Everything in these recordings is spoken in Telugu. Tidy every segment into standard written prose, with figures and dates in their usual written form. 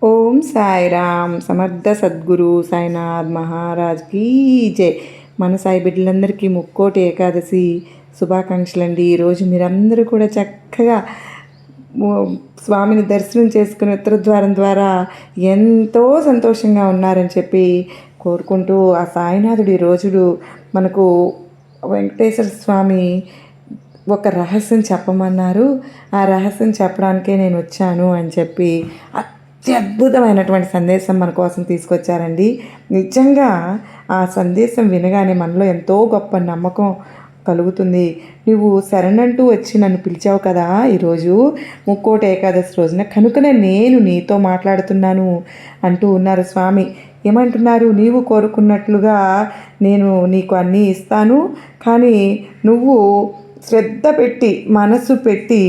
ఓం సాయిరామ్ సమర్థ సద్గురు సాయినాథ్ మహారాజ్ కీ జై. మన సాయి బిడ్డలందరికీ ముక్కోటి ఏకాదశి శుభాకాంక్షలు అండి. ఈరోజు మీరందరూ కూడా చక్కగా స్వామిని దర్శనం చేసుకుని ఉత్తర ద్వారం ద్వారా ఎంతో సంతోషంగా ఉన్నారని చెప్పి కోరుకుంటూ, ఆ సాయినాథుడి రోజులు మనకు వెంకటేశ్వర స్వామి ఒక రహస్యం చెప్పమన్నారు. ఆ రహస్యం చెప్పడానికే నేను వచ్చాను అని చెప్పి అత్యద్భుతమైనటువంటి సందేశం మన కోసం తీసుకొచ్చారండి. నిజంగా ఆ సందేశం వినగానే మనలో ఎంతో గొప్ప నమ్మకం కలుగుతుంది. నువ్వు శరణంటూ వచ్చి నన్ను పిలిచావు కదా ఈరోజు ముక్కోటి ఏకాదశి రోజున, కనుకనే నేను నీతో మాట్లాడుతున్నాను అంటూ ఉన్నారు స్వామి. ఏమంటున్నారు? నీవు కోరుకున్నట్లుగా నేను నీకు అన్నీ ఇస్తాను, కానీ శ్రద్ధ పెట్టి మనసు పెట్టి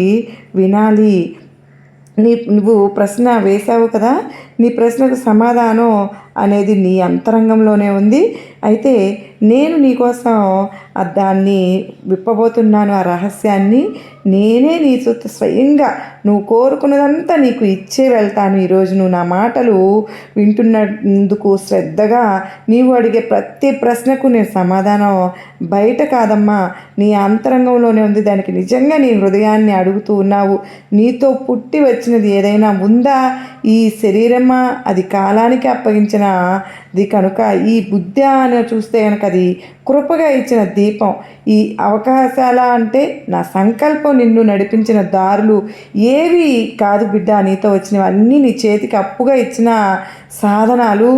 వినాలి. నువ్వు ప్రశ్న వేశావు కదా, నీ ప్రశ్నకు సమాధానం అనేది నీ అంతరంగంలోనే ఉంది. అయితే నేను నీకోసం దాన్ని విప్పబోతున్నాను. ఆ రహస్యాన్ని నేనే నీ స్వయంగా నువ్వు కోరుకున్నదంతా నీకు ఇచ్చే వెళ్తాను. ఈరోజు నువ్వు నా మాటలు వింటున్నందుకు శ్రద్ధగా నీవు అడిగే ప్రతి ప్రశ్నకు నేను సమాధానం బయట కాదమ్మా, నీ అంతరంగంలోనే ఉంది. దానికి నిజంగా నీ హృదయాన్ని అడుగుతూ ఉన్నావు. నీతో పుట్టి వచ్చినది ఏదైనా ఉందా? ఈ శరీరమా? అది కాలానికి అప్పగించినది కనుక ఈ బుద్ధి అని చూస్తే కనుక అది కృపగా ఇచ్చిన దీపం. ఈ అవకాశాల అంటే నా సంకల్పం నిన్ను నడిపించిన దారులు ఏవి కాదు బిడ్డ. నీతో వచ్చినవి అన్నీ నీ చేతికి అప్పుగా ఇచ్చిన సాధనాలు.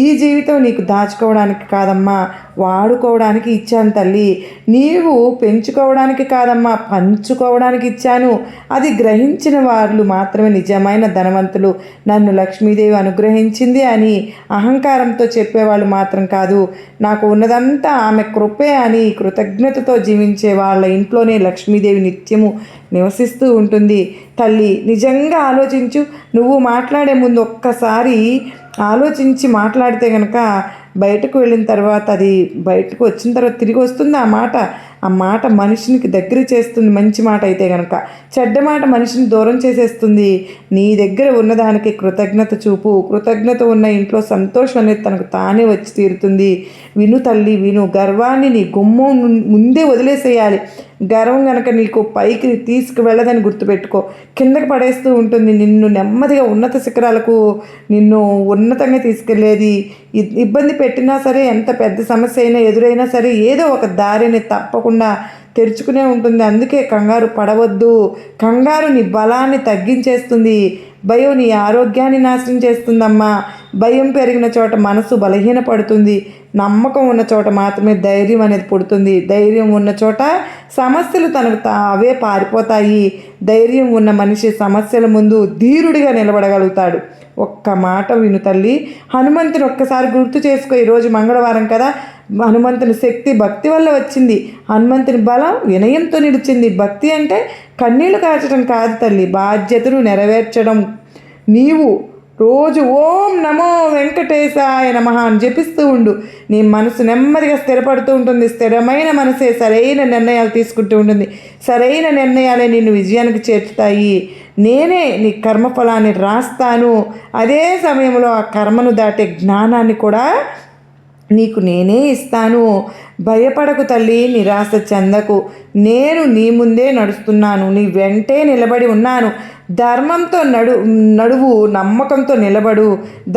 ఈ జీవితం నీకు దాచుకోవడానికి కాదమ్మా, వాడుకోవడానికి ఇచ్చాను తల్లి. నీవు పెంచుకోవడానికి కాదమ్మా, పంచుకోవడానికి ఇచ్చాను. అది గ్రహించిన వాళ్ళు మాత్రమే నిజమైన ధనవంతులు. నన్ను లక్ష్మీదేవి అనుగ్రహించింది అని అహంకారంతో చెప్పేవాళ్ళు మాత్రం కాదు. నాకు ఉన్నదంతా ఆమె కృపే అని కృతజ్ఞతతో జీవించే వాళ్ళ ఇంట్లోనే లక్ష్మీదేవి నిత్యము నివసిస్తూ ఉంటుంది. తల్లి, నిజంగా ఆలోచించు. నువ్వు మాట్లాడే ముందు ఒక్కసారి ఆలోచించి మాట్లాడితే కనుక బయటకు వెళ్ళిన తర్వాత, అది బయటకు వచ్చిన తర్వాత తిరిగి వస్తుంది ఆ మాట మనిషినికి దగ్గర చేస్తుంది. మంచి మాట అయితే కనుక, చెడ్డ మాట మనిషిని దూరం చేసేస్తుంది. నీ దగ్గర ఉన్నదానికి కృతజ్ఞత చూపు. కృతజ్ఞత ఉన్న ఇంట్లో సంతోషం అనేది తనకు తానే వచ్చి తీరుతుంది. విను తల్లి, విను. గర్వాన్ని నీ గుమ్మం ముందే వదిలేసేయాలి. గర్వం కనుక నీకు పైకి తీసుకువెళ్ళదని గుర్తుపెట్టుకో, కిందకి పడేస్తూ ఉంటుంది. నిన్ను నెమ్మదిగా ఉన్నత శిఖరాలకు నిన్ను ఉన్నతంగా తీసుకెళ్లేది. ఇబ్బంది పెట్టినా సరే, ఎంత పెద్ద సమస్య అయినా ఎదురైనా సరే, ఏదో ఒక దారిని తప్పకుండా తెరుచుకునే ఉంటుంది. అందుకే కంగారు పడవద్దు. కంగారు నీ బలాన్ని తగ్గించేస్తుంది. భయం నీ ఆరోగ్యాన్ని నాశనం చేస్తుందమ్మా. భయం పెరిగిన చోట మనసు బలహీనపడుతుంది. నమ్మకం ఉన్న చోట మాత్రమే ధైర్యం అనేది పుడుతుంది. ధైర్యం ఉన్న చోట సమస్యలు తనకు అవే పారిపోతాయి. ధైర్యం ఉన్న మనిషి సమస్యల ముందు ధీరుడిగా నిలబడగలుగుతాడు. ఒక్క మాట విను తల్లి. హనుమంతుని ఒక్కసారి గుర్తు చేసుకో. ఈరోజు మంగళవారం కదా. హనుమంతుని శక్తి భక్తి వల్ల వచ్చింది. హనుమంతుని బలం వినయంతో నిలిచింది. భక్తి అంటే కన్నీళ్లు కార్చడం కాదు తల్లి, బాధ్యతను నెరవేర్చడం. నీవు రోజు ఓం నమో వెంకటేశాయ నమః అని జపిస్తూ ఉండు. నీ మనసు నెమ్మదిగా స్థిరపడుతూ ఉంటుంది. స్థిరమైన మనసే సరైన నిర్ణయాలు తీసుకుంటూ ఉంటుంది. సరైన నిర్ణయాలే నిన్ను విజయానికి చేర్చుతాయి. నేనే నీ కర్మఫలాన్ని రాస్తాను. అదే సమయంలో ఆ కర్మను దాటే జ్ఞానాన్ని కూడా నీకు నేనే ఇస్తాను. భయపడకు తల్లి, నిరాశ చెందకు. నేను నీ ముందే నడుస్తున్నాను, నీ వెంటే నిలబడి ఉన్నాను. ధర్మంతో నడువు, నమ్మకంతో నిలబడు,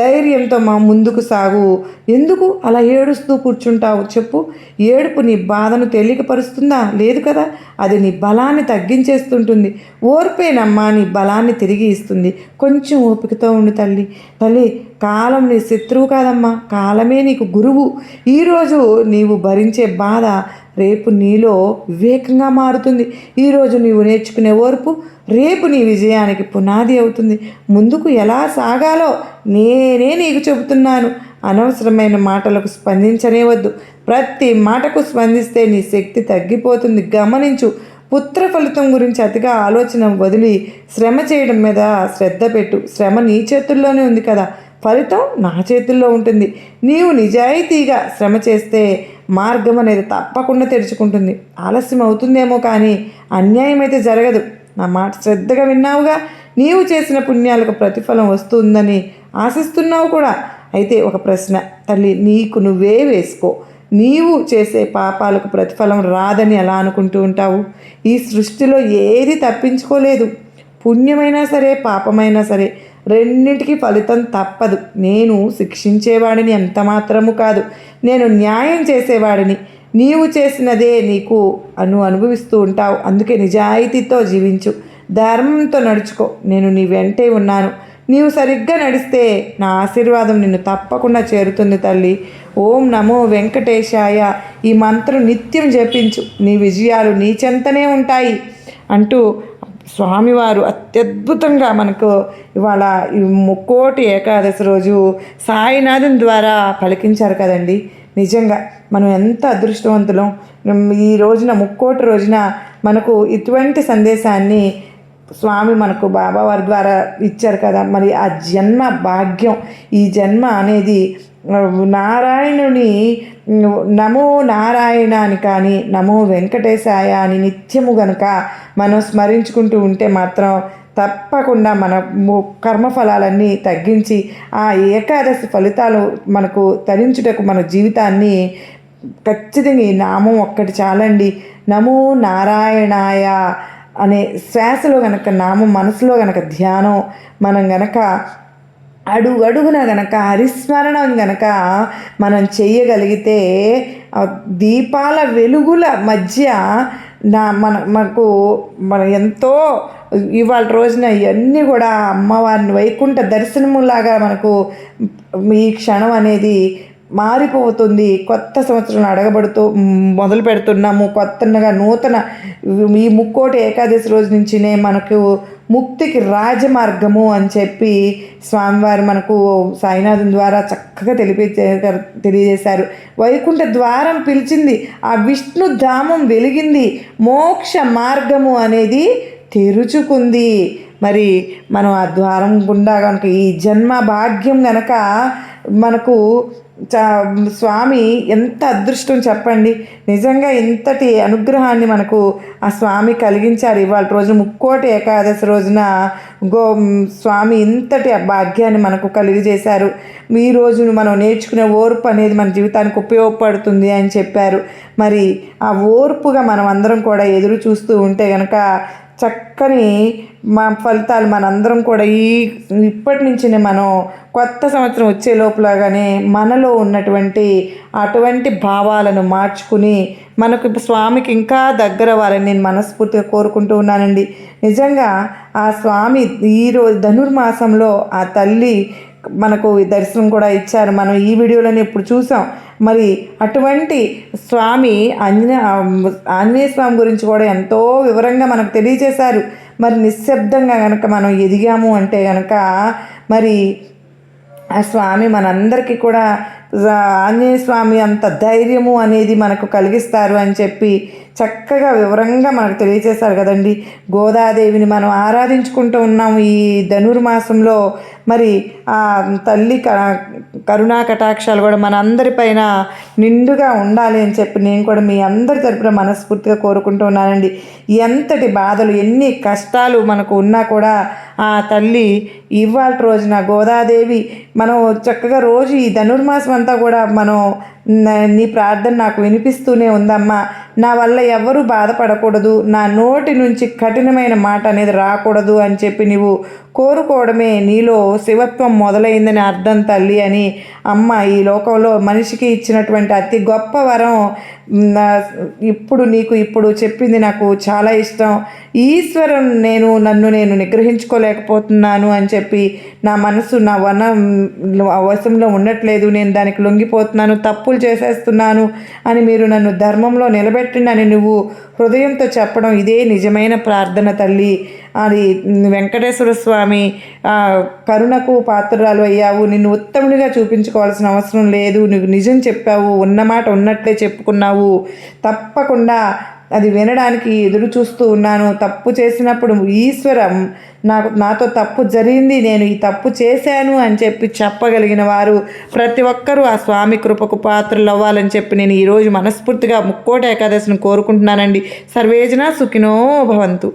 ధైర్యంతో ముందుకు సాగు. ఎందుకు అలా ఏడుస్తూ కూర్చుంటావు చెప్పు? ఏడుపు నీ బాధను తేలికపరుస్తుందా? లేదు కదా. అది నీ బలాన్ని తగ్గించేస్తుంటుంది. ఓర్పేనమ్మా నీ బలాన్ని తిరిగి ఇస్తుంది. కొంచెం ఓపికతో ఉండు తల్లి. కాలం నీ శత్రువు కాదమ్మా, కాలమే నీకు గురువు. ఈరోజు నీవు భరించే బాధ రేపు నీలో వివేకంగా మారుతుంది. ఈరోజు నీవు నేర్చుకునే ఓర్పు రేపు నీ విజయానికి పునాది అవుతుంది. ముందుకు ఎలా సాగాలో నేనే నీకు చెబుతున్నాను. అనవసరమైన మాటలకు స్పందించనే వద్దు. ప్రతి మాటకు స్పందిస్తే నీ శక్తి తగ్గిపోతుంది. గమనించు. పుత్ర ఫలితం గురించి అతిగా ఆలోచన వదిలి శ్రమ చేయడం మీద శ్రద్ధ పెట్టు. శ్రమ నీ చేతుల్లోనే ఉంది కదా, ఫలితం నా చేతుల్లో ఉంటుంది. నీవు నిజాయితీగా శ్రమ చేస్తే మార్గం అనేది తప్పకుండా తెరుచుకుంటుంది. ఆలస్యం అవుతుందేమో కానీ అన్యాయం అయితే జరగదు. నా మాట శ్రద్ధగా విన్నావుగా. నీవు చేసిన పుణ్యాలకు ప్రతిఫలం వస్తుందని ఆశిస్తున్నావు కూడా. అయితే ఒక ప్రశ్న తల్లి, నీకు నువ్వే వేసుకో. నీవు చేసే పాపాలకు ప్రతిఫలం రాదని ఎలా అనుకుంటూ ఉంటావు? ఈ సృష్టిలో ఏది తప్పించుకోలేదు. పుణ్యమైనా సరే పాపమైనా సరే రెండింటికి ఫలితం తప్పదు. నేను శిక్షించేవాడిని ఎంత మాత్రము కాదు, నేను న్యాయం చేసేవాడిని. నీవు చేసినదే నీకు అనుభవిస్తూ ఉంటావు. అందుకే నిజాయితీతో జీవించు, ధర్మంతో నడుచుకో. నేను నీ వెంటే ఉన్నాను. నీవు సరిగ్గా నడిస్తే నా ఆశీర్వాదం నిన్ను తప్పకుండా చేరుతుంది తల్లి. ఓం నమో వెంకటేశాయ ఈ మంత్రం నిత్యం జపించు, నీ విజయాలు నీ చెంతనే ఉంటాయి అంటూ స్వామివారు అత్యద్భుతంగా మనకు ఇవాళ ఈ ముక్కోటి ఏకాదశి రోజు సాయినాథం ద్వారా పలికించారు కదండి. నిజంగా మనం ఎంత అదృష్టవంతులం. ఈ రోజున ముక్కోటి రోజున మనకు ఇటువంటి సందేశాన్ని స్వామి మనకు బాబావారి ద్వారా ఇచ్చారు కదా. మరి ఆ జన్మ భాగ్యం, ఈ జన్మ అనేది నారాయణుని నమో నారాయణ అని కానీ నమో వెంకటేశాయ అని నిత్యము గనుక మనం స్మరించుకుంటూ ఉంటే మాత్రం తప్పకుండా మన కర్మఫలాలన్నీ తగ్గించి ఆ ఏకాదశి ఫలితాలు మనకు తరించుటకు మన జీవితాన్ని ఖచ్చితంగా ఈ నామం ఒక్కటి చాలండి. నమో నారాయణాయ అనే శ్వాసలో గనక నామం మనసులో గనక ధ్యానం మనం గనక అడుగడుగున గనక హరిస్మరణం గనక మనం చెయ్యగలిగితే దీపాల వెలుగుల మధ్య మనకు ఎంతో ఇవాళ రోజున ఇవన్నీ కూడా అమ్మవారిని వైకుంఠ దర్శనములాగా మనకు ఈ క్షణం అనేది మారిపోతుంది. కొత్త సంవత్సరం అడగబడుతూ మొదలు పెడుతున్నాము. కొత్తగా నూతన ఈ ముక్కోటి ఏకాదశి రోజు నుంచినే మనకు ముక్తికి రాజమార్గము అని చెప్పి స్వామివారు మనకు సాయినాథం ద్వారా చక్కగా తెలియజేశారు. వైకుంఠ ద్వారం పిలిచింది, ఆ విష్ణు ధామం వెలిగింది, మోక్ష మార్గము అనేది తెరుచుకుంది. మరి మనం ఆ ద్వారం గుండా కనుక ఈ జన్మ భాగ్యం గనక మనకు స్వామి ఎంత అదృష్టం చెప్పండి. నిజంగా ఇంతటి అనుగ్రహాన్ని మనకు ఆ స్వామి కలిగించారు. ఇవాళ రోజు ముక్కోటి ఏకాదశి రోజున స్వామి ఇంతటి భాగ్యాన్ని మనకు కలిగజేశారు. ఈ రోజును మనం నేర్చుకునే ఓర్పు అనేది మన జీవితానికి ఉపయోగపడుతుంది అని చెప్పారు. మరి ఆ ఓర్పుగా మనం అందరం కూడా ఎదురు చూస్తూ ఉంటే కనుక చక్కని మా ఫలితాలు మనందరం కూడా ఇప్పటి నుంచినే మనం కొత్త సంవత్సరం వచ్చే లోపలగానే మనలో ఉన్నటువంటి అటువంటి భావాలను మార్చుకుని మనకు స్వామికి ఇంకా దగ్గర అవ్వాలని నేను మనస్ఫూర్తిగా కోరుకుంటూ ఉన్నానండి. నిజంగా ఆ స్వామి ఈరోజు ధనుర్మాసంలో ఆ తల్లి మనకు దర్శనం కూడా ఇచ్చారు. మనం ఈ వీడియోలోనే ఇప్పుడు చూసాం. మరి అటువంటి స్వామి ఆంజనేయ స్వామి గురించి కూడా ఎంతో వివరంగా మనకు తెలియజేశారు. మరి నిశ్శబ్దంగా కనుక మనం ఎదిగాము అంటే కనుక మరి ఆ స్వామి మనందరికీ కూడా ఆంజనేయ స్వామి అంత ధైర్యము అనేది మనకు కలిగిస్తారు అని చెప్పి చక్కగా వివరంగా మనకు తెలియజేశారు కదండి. గోదాదేవిని మనం ఆరాధించుకుంటూ ఉన్నాము ఈ ధనుర్మాసంలో. మరి ఆ తల్లి కరుణా కటాక్షాలు కూడా మన అందరిపైన నిండుగా ఉండాలి అని చెప్పి నేను కూడా మీ అందరి తరపున మనస్ఫూర్తిగా కోరుకుంటూ ఉన్నానండి. ఎంతటి బాధలు ఎన్ని కష్టాలు మనకు ఉన్నా కూడా ఆ తల్లి ఇవాళ రోజున గోదాదేవి మనం చక్కగా రోజు ఈ ధనుర్మాసం అంతా కూడా మనం నీ ప్రార్థన నాకు వినిపిస్తూనే ఉందమ్మా. నా వల్ల ఎవరు బాధపడకూడదు, నా నోటి నుంచి కఠినమైన మాట అనేది రాకూడదు అని చెప్పి నీవు కోరుకోవడమే నీలో శివత్వం మొదలైందని అర్థం తల్లి అని అమ్మ ఈ లోకంలో మనిషికి ఇచ్చినటువంటి అతి గొప్ప వరం ఇప్పుడు చెప్పింది నాకు చాలా ఇష్టం. ఈశ్వరం నన్ను నిగ్రహించుకోలేకపోతున్నాను అని చెప్పి నా మనసు నా వశంలో ఉండట్లేదు, నేను దానికి లొంగిపోతున్నాను, తప్పులు చేసేస్తున్నాను అని మీరు నన్ను ధర్మంలో నిలబెట్టండి అని నువ్వు హృదయంతో చెప్పడం ఇదే నిజమైన ప్రార్థన తల్లి. అది వెంకటేశ్వర స్వామి కరుణకు పాత్రరాలు అయ్యావు. నిన్ను ఉత్తమునిగా చూపించుకోవాల్సిన అవసరం లేదు. నువ్వు నిజం చెప్పావు, ఉన్నమాట ఉన్నట్లే చెప్పుకున్నావు. తప్పకుండా అది వినడానికి ఎదురు చూస్తూ ఉన్నాను. తప్పు చేసినప్పుడు ఈశ్వరం నాతో తప్పు జరిగింది, నేను ఈ తప్పు చేశాను అని చెప్పి చెప్పగలిగిన వారు ప్రతి ఒక్కరూ ఆ స్వామి కృపకు పాత్రలు అవ్వాలని చెప్పి నేను ఈరోజు మనస్ఫూర్తిగా ముక్కోటి ఏకాదశిని కోరుకుంటున్నానండి. సర్వేజన సుఖినో భవంతు.